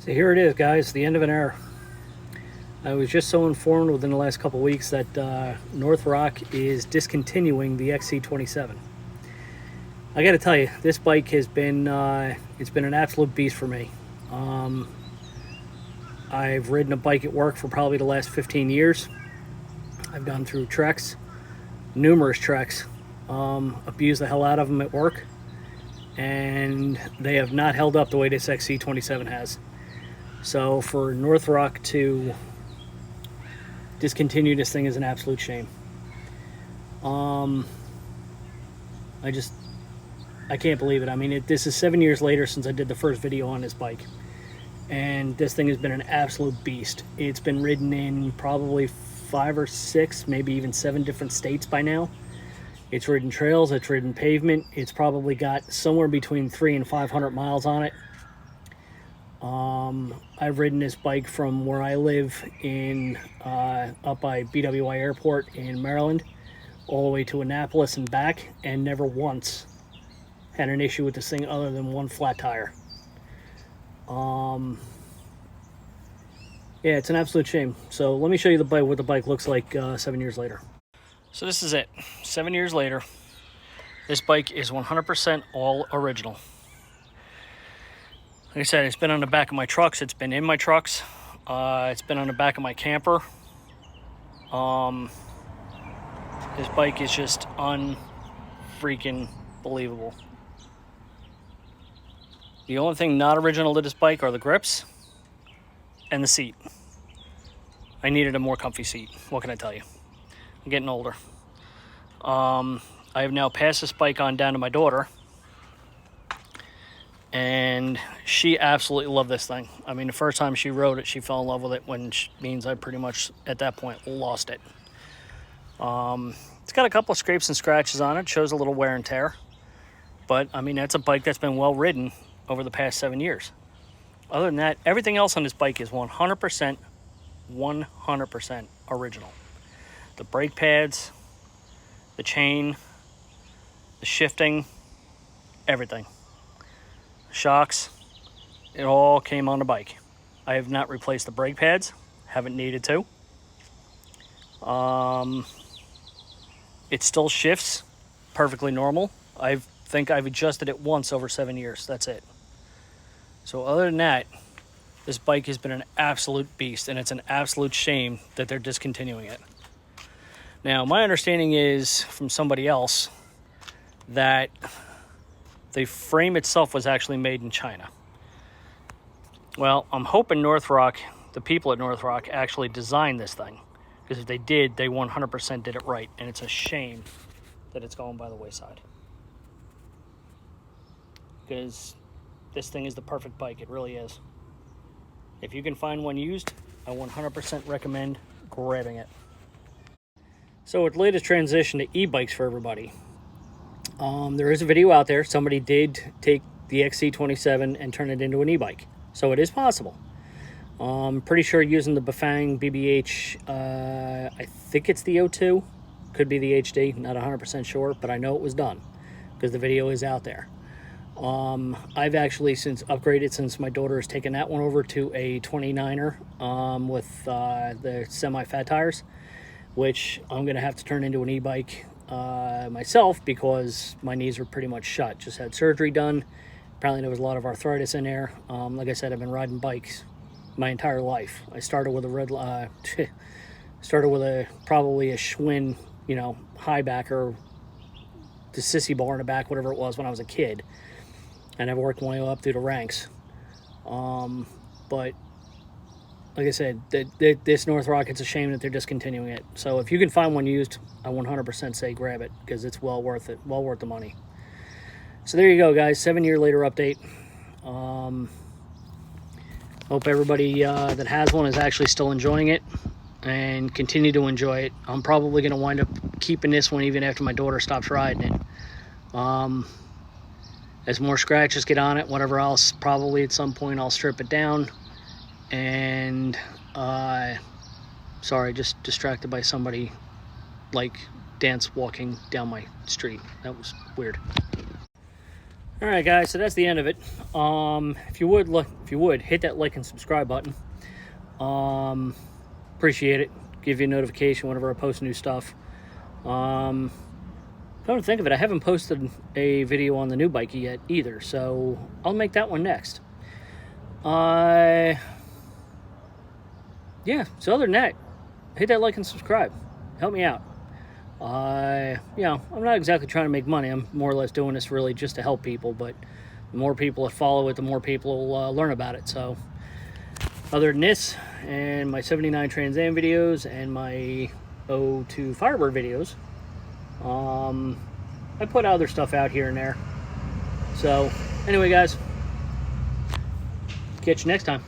So here it is, guys, the end of an era. I was just so informed within the last couple of weeks that Northrock is discontinuing the XC27. I got to tell you, this bike has been it's been an absolute beast for me. I've ridden a bike at work for probably the last 15 years. I've gone through treks, numerous treks, abused the hell out of them at work, and they have not held up the way this XC27 has. So for Northrock to discontinue this thing is an absolute shame. I can't believe it. I mean, this is 7 years later since I did the first video on this bike, and this thing has been an absolute beast. It's been ridden in probably 5 or 6, maybe even 7 different states by now. It's ridden trails, it's ridden pavement. It's probably got somewhere between 300 and 500 miles on it. I've ridden this bike from where I live in up by BWI Airport in Maryland all the way to Annapolis and back, and never once had an issue with this thing other than one flat tire. Yeah, it's an absolute shame. So let me show you the bike, what the bike looks like 7 years later. So this is it. 7 years later, this bike is 100% all original. Like I said, it's been on the back of my trucks. It's been in my trucks. It's been on the back of my camper. This bike is just unfreaking believable. The only thing not original to this bike are the grips and the seat. I needed a more comfy seat. What can I tell you? I'm getting older. I have now passed this bike on down to my daughter, and she absolutely loved this thing. I mean, the first time she rode it, she fell in love with it, which means I pretty much, at that point, lost it. It's got a couple of scrapes and scratches on it. Shows a little wear and tear. But, I mean, that's a bike that's been well ridden over the past 7 years. Other than that, everything else on this bike is 100% original. The brake pads, the chain, the shifting, everything. Shocks, it all came on the bike. I have not replaced the brake pads, haven't needed to. It still shifts perfectly normal. I think I've adjusted it once over 7 years, that's it. So other than that, this bike has been an absolute beast, and it's an absolute shame that they're discontinuing it. Now, my understanding is from somebody else that the frame itself was actually made in China. Well, I'm hoping Northrock, the people at Northrock, actually designed this thing. Because if they did, they 100% did it right. And it's a shame that it's going by the wayside. Because this thing is the perfect bike. It really is. If you can find one used, I 100% recommend grabbing it. So with the latest transition to e-bikes for everybody, there is a video out there. Somebody did take the XC27 and turn it into an e-bike. So it is possible. Pretty sure using the Bafang BBH, I think it's the O2. Could be the HD, not 100% sure, but I know it was done because the video is out there. I've actually since upgraded, since my daughter has taken that one over to a 29er with the semi-fat tires, which I'm going to have to turn into an e-bike myself because my knees are pretty much shut. Just had surgery done. Apparently there was a lot of arthritis in there. Like I said, I've been riding bikes my entire life. I started with a probably a Schwinn, high back, or the sissy bar in the back, whatever it was, when I was a kid. And I've worked my way up through the ranks. But like I said, this Northrock, it's a shame that they're discontinuing it. So if you can find one used, I 100% say grab it because it's well worth it, well worth the money. So there you go, guys. 7 year later update. Hope everybody that has one is actually still enjoying it and continue to enjoy it. I'm probably going to wind up keeping this one even after my daughter stops riding it. As more scratches get on it, whatever else, probably at some point I'll strip it down. And sorry, just distracted by somebody like dance walking down my street. That was weird. All right, guys, so that's the end of it. If you would hit that like and subscribe button. Appreciate it. Give you a notification whenever I post new stuff. Come to think of it, I haven't posted a video on the new bike yet either, so I'll make that one next. Yeah, so other than that, hit that like and subscribe. Help me out. You know, I'm not exactly trying to make money. I'm more or less doing this really just to help people, but the more people that follow it, the more people will learn about it. So other than this and my 79 Trans Am videos and my 02 Firebird videos, I put other stuff out here and there. So anyway, guys, catch you next time.